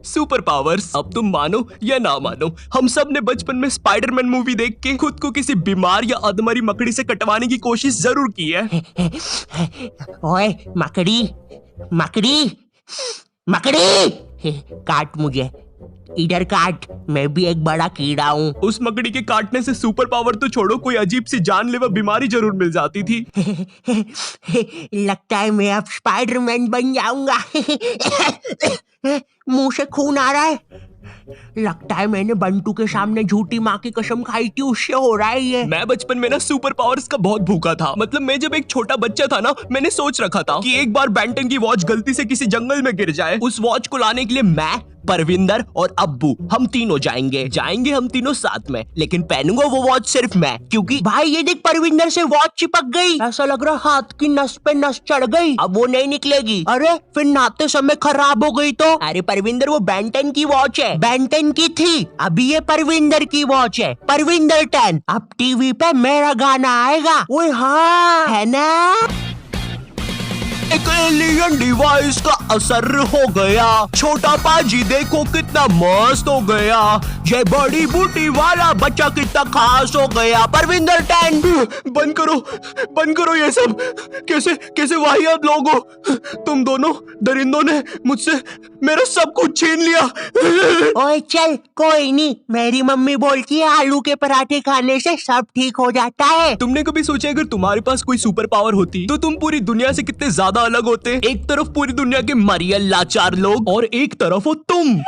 Super powers. अब तुम मानो या ना मानो, हम सब ने बचपन में स्पाइडरमैन मूवी देख के खुद को किसी बीमार या अधमरी मकड़ी से कटवाने की कोशिश जरूर की है। ओए मकड़ी मकड़ी मकड़ी, काट मुझे, इधर काट, मैं भी एक बड़ा कीड़ा हूँ। उस मकड़ी के काटने से सुपर पावर तो छोड़ो, कोई अजीब सी जानलेवा बीमारी जरूर मिल जाती थी। लगता है मैं अब स्पाइडरमैन बन जाऊंगा। मुंह से खून आ रहा है, लगता है मैंने बंटू के सामने झूठी माँ की कसम खाई थी, उससे हो रहा है ये। मैं बचपन में ना सुपर पावर्स का बहुत भूखा था। मतलब मैं जब एक छोटा बच्चा था ना, मैंने सोच रखा था कि एक बार बेंटन की वॉच गलती से किसी जंगल में गिर जाए, उस वॉच को लाने के लिए मैं, परविंदर और अब्बू हम तीनों जाएंगे हम तीनों साथ में, लेकिन पहनूंगा वो वॉच सिर्फ मैं, क्योंकि भाई ये देख, परविंदर से वॉच चिपक गई, ऐसा लग रहा हाथ की नस पे नस चढ़ गई, अब वो नहीं निकलेगी। अरे फिर नहाते समय खराब हो गई तो? अरे परविंदर वो बेंटन की वॉच है, बेंटन की थी, अभी ये परविंदर की वॉच है, परविंदर 10। अब टीवी पे मेरा गाना आएगा, ओए हाँ, है ना? एक एलियन डिवाइस का असर हो गया, छोटा पाजी देखो कितना मस्त हो गया, ये बड़ी बूटी वाला बच्चा कितना खास हो गया। परविंदर 10, बंद करो ये सब। कैसे वाहियात लोग हो तुम दोनों। दरिंदों ने मुझसे मेरा सब कुछ छीन लिया। ओए चल, कोई नहीं, मेरी मम्मी बोलती है आलू के पराठे खाने से सब ठीक हो जाता है। तुमने कभी सोचा अगर तुम्हारे पास कोई सुपर पावर होती तो तुम पूरी दुनिया से कितने ज्यादा अलग होते? एक तरफ पूरी दुनिया के मरियल लाचार लोग और एक तरफ हो तुम।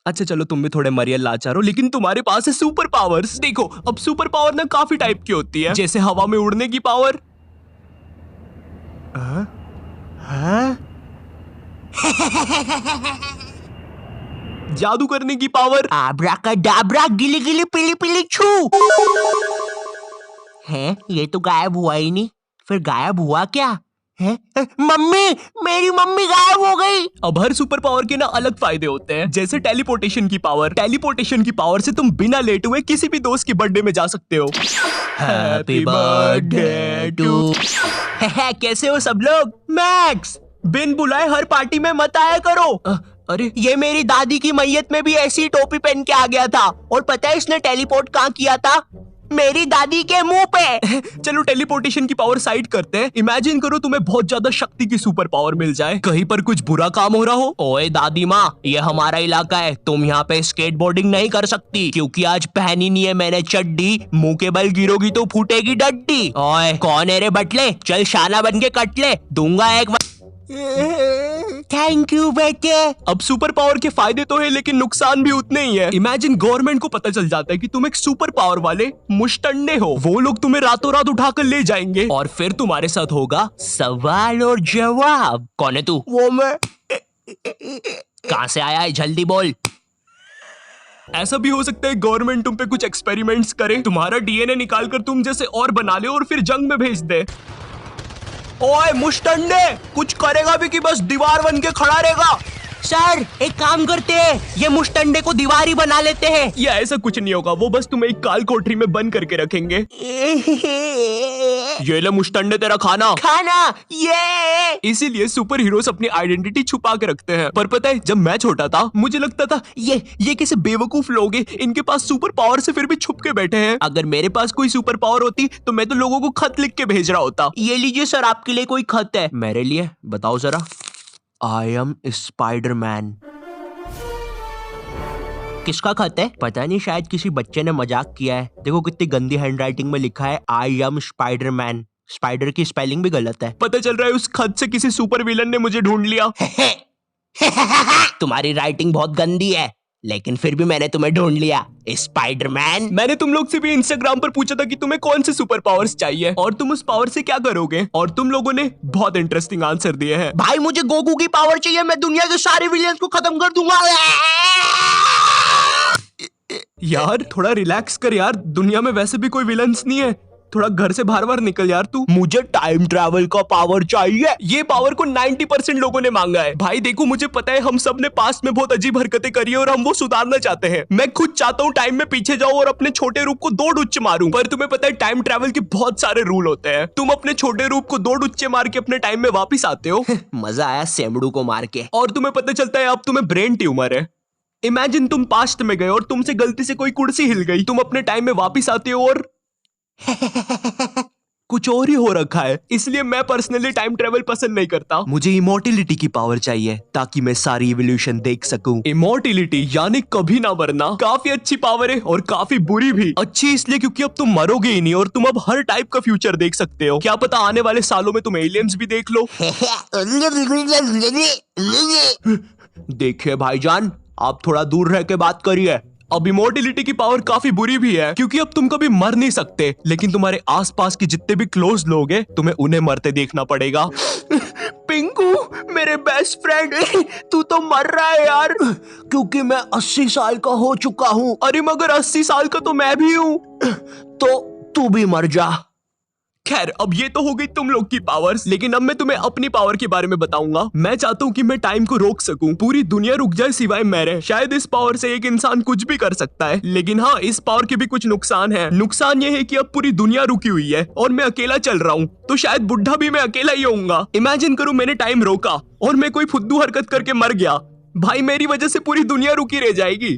अच्छा चलो, तुम भी थोड़े मरियल लाचार हो, लेकिन तुम्हारे पास है सुपर पावर्स। देखो, अब सुपर पावर ना काफी टाइप की होती है, जैसे हवा में उड़ने की पावर, जादू करने की पावर, आब्राकाडाब्रा, गिली गिली पिली पिली छू। हैं, ये तो गायब हुआ ही नहीं, फिर गायब हुआ क्या है? मम्मी, मेरी मम्मी गायब हो गई। अब हर सुपर पावर के ना अलग फायदे होते हैं, जैसे टेलीपोर्टेशन की पावर। टेलीपोर्टेशन की पावर से तुम बिना लेटे हुए किसी भी दोस्त की बर्थडे में जा सकते हो। Happy birthday to. कैसे हो सब लोग? मैक्स, बिन बुलाए हर पार्टी में मत आया करो। अरे ये मेरी दादी की मैयत में भी ऐसी टोपी पहन के आ गया था, और पता है इसने टेलीपोर्ट कहाँ किया था? मेरी दादी के मुंह पे। चलो टेलीपोर्टेशन की पावर साइड करते हैं। इमेजिन करो तुम्हें बहुत ज्यादा शक्ति की सुपर पावर मिल जाए, कहीं पर कुछ बुरा काम हो रहा हो। ओए दादी माँ, ये हमारा इलाका है, तुम यहाँ पे स्केटबोर्डिंग नहीं कर सकती, क्योंकि आज पहनी नहीं है मैंने चड्डी, मुंह के बल गिरोगी तो फूटेगी डड्डी। ओए कौन है रे बटले, चल शाना बन के कट ले, दूंगा एक। थैंक यू बेटे। अब सुपर पावर के फायदे तो है, लेकिन नुकसान भी उतने ही है। इमेजिन गवर्नमेंट को पता चल जाता है कि तुम एक सुपर पावर वाले मुश्तंडे हो, वो लोग तुम्हें रातों रात उठाकर ले जाएंगे, और फिर तुम्हारे साथ होगा सवाल और जवाब। कौन है तू? वो मैं। कहाँ से आया है, जल्दी बोल। ऐसा भी हो सकता है गवर्नमेंट तुम पे कुछ एक्सपेरिमेंट्स करे, तुम्हारा डीएनए निकाल कर तुम जैसे और बना ले और फिर जंग में भेज दे। ओए मुश्तंडे, कुछ करेगा भी कि बस दीवार बन के खड़ा रहेगा? सर एक काम करते हैं, ये मुश्तंडे को दीवारी बना लेते हैं। या ऐसा कुछ नहीं होगा, वो बस तुम्हें एक काल कोठरी में बंद करके रखेंगे। ये ले मुश्तंडे तेरा खाना। ये इसीलिए सुपर हीरोज अपनी आइडेंटिटी छुपा के रखते हैं। पर पता है, जब मैं छोटा था मुझे लगता था ये कैसे बेवकूफ लोग हैं, इनके पास सुपर पावर से फिर भी छुप के बैठे हैं। अगर मेरे पास कोई सुपर पावर होती तो मैं तो लोगों को खत लिख के भेज रहा होता। ये लीजिए सर, आपके लिए कोई खत है। मेरे लिए? बताओ जरा। I am Spiderman. किसका खत है? पता नहीं, शायद किसी बच्चे ने मजाक किया है। देखो कितनी गंदी हैंडराइटिंग में लिखा है, आई एम स्पाइडरमैन। स्पाइडर की स्पेलिंग भी गलत है। पता चल रहा है उस खत से किसी सुपर विलन ने मुझे ढूंढ लिया। तुम्हारी राइटिंग बहुत गंदी है, लेकिन फिर भी मैंने तुम्हें ढूंढ लिया, स्पाइडरमैन। मैंने तुम लोग से भी इंस्टाग्राम पर पूछा था कि तुम्हें कौन से सुपर पावर्स चाहिए और तुम उस पावर से क्या करोगे, और तुम लोगों ने बहुत इंटरेस्टिंग आंसर दिए हैं। भाई मुझे गोकू की पावर चाहिए, मैं दुनिया के सारे विलियंस को खत्म कर दूंगा। यार थोड़ा रिलैक्स कर यार, दुनिया में वैसे भी कोई विलन्स नहीं है। थोड़ा घर से बाहर बाहर निकल यार तू। मुझे टाइम ट्रैवल का पावर चाहिए। ये पावर को 90% लोगों ने मांगा है। भाई देखो, मुझे पता है हम सब ने पास्ट में बहुत अजीब हरकतें करी है और हम वो सुधारना चाहते हैं। मैं खुद चाहता हूँ टाइम में पीछे जाऊं और अपने छोटे रूप को 2 डुच्चे मारूं। पर तुम्हें पता है टाइम ट्रैवल के बहुत सारे रूल होते हैं। तुम अपने छोटे रूप को 2 डुच्चे मार के अपने टाइम में वापिस आते हो। मजा आया सेमड़ू को मार के। और तुम्हें पता चलता है अब तुम्हें ब्रेन ट्यूमर है। इमेजिन तुम पास्ट में गए और तुमसे गलती से कोई कुर्सी हिल गई। तुम अपने टाइम में वापिस आते हो और कुछ और ही हो रखा है। इसलिए मैं पर्सनली टाइम ट्रेवल पसंद नहीं करता। मुझे इमोर्टिलिटी की पावर चाहिए ताकि मैं सारी इवोल्यूशन देख सकूं। इमोर्टिलिटी यानी कभी ना मरना काफी अच्छी पावर है और काफी बुरी भी। अच्छी इसलिए क्योंकि अब तुम मरोगे ही नहीं और तुम अब हर टाइप का फ्यूचर देख सकते हो। क्या पता आने वाले सालों में तुम एलियंस भी देख लो। देखिए भाईजान, आप थोड़ा दूर रह के बात करिए। अब इमोर्टिलिटी की पावर काफी बुरी भी है क्योंकि अब तुम कभी मर नहीं सकते, लेकिन तुम्हारे आसपास के जितने भी क्लोज लोग हैं तुम्हें उन्हें मरते देखना पड़ेगा। पिंकू मेरे बेस्ट फ्रेंड, तू तो मर रहा है यार। क्योंकि मैं 80 साल का हो चुका हूँ। अरे मगर 80 साल का तो मैं भी हूँ। तो तू भी मर जा। खैर, अब ये तो हो गई तुम लोग की पावर्स, लेकिन अब मैं तुम्हें अपनी पावर के बारे में बताऊंगा। मैं चाहता हूँ कि मैं टाइम को रोक सकूं, पूरी दुनिया रुक जाए सिवाय मेरे। शायद इस पावर से एक इंसान कुछ भी कर सकता है, लेकिन हाँ, इस पावर के भी कुछ नुकसान है। नुकसान ये है कि अब पूरी दुनिया रुकी हुई है और मैं अकेला चल रहा हूँ, तो शायद बुढ़ा भी मैं अकेला ही होऊंगा। इमेजिन करो मैंने टाइम रोका और मैं कोई फुद्दू हरकत करके मर गया। भाई मेरी वजह से पूरी दुनिया रुकी रह जाएगी।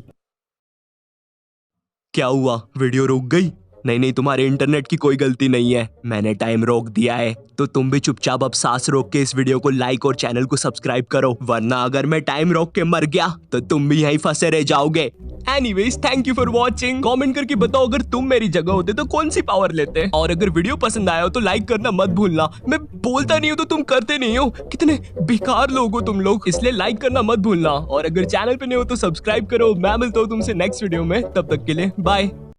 क्या हुआ, वीडियो रुक गई? नहीं, तुम्हारे इंटरनेट की कोई गलती नहीं है, मैंने टाइम रोक दिया है। तो तुम भी चुपचाप अब सांस रोक के इस वीडियो को लाइक और चैनल को सब्सक्राइब करो, वरना अगर मैं टाइम रोक के मर गया तो तुम भी यहीं फंसे रह जाओगे। Anyways, thank you for watching. Comment करके बताओ अगर तुम मेरी जगह होते तो कौन सी पावर लेते। और अगर वीडियो पसंद आया हो तो लाइक करना मत भूलना। मैं बोलता नहीं हूँ तो तुम करते नहीं हो। कितने बेकार लोग हो तुम लोग, इसलिए लाइक करना मत भूलना। और अगर चैनल पे नहीं हो तो सब्सक्राइब करो। मैं मिलता हूँ तुमसे नेक्स्ट वीडियो में, तब तक के लिए बाय।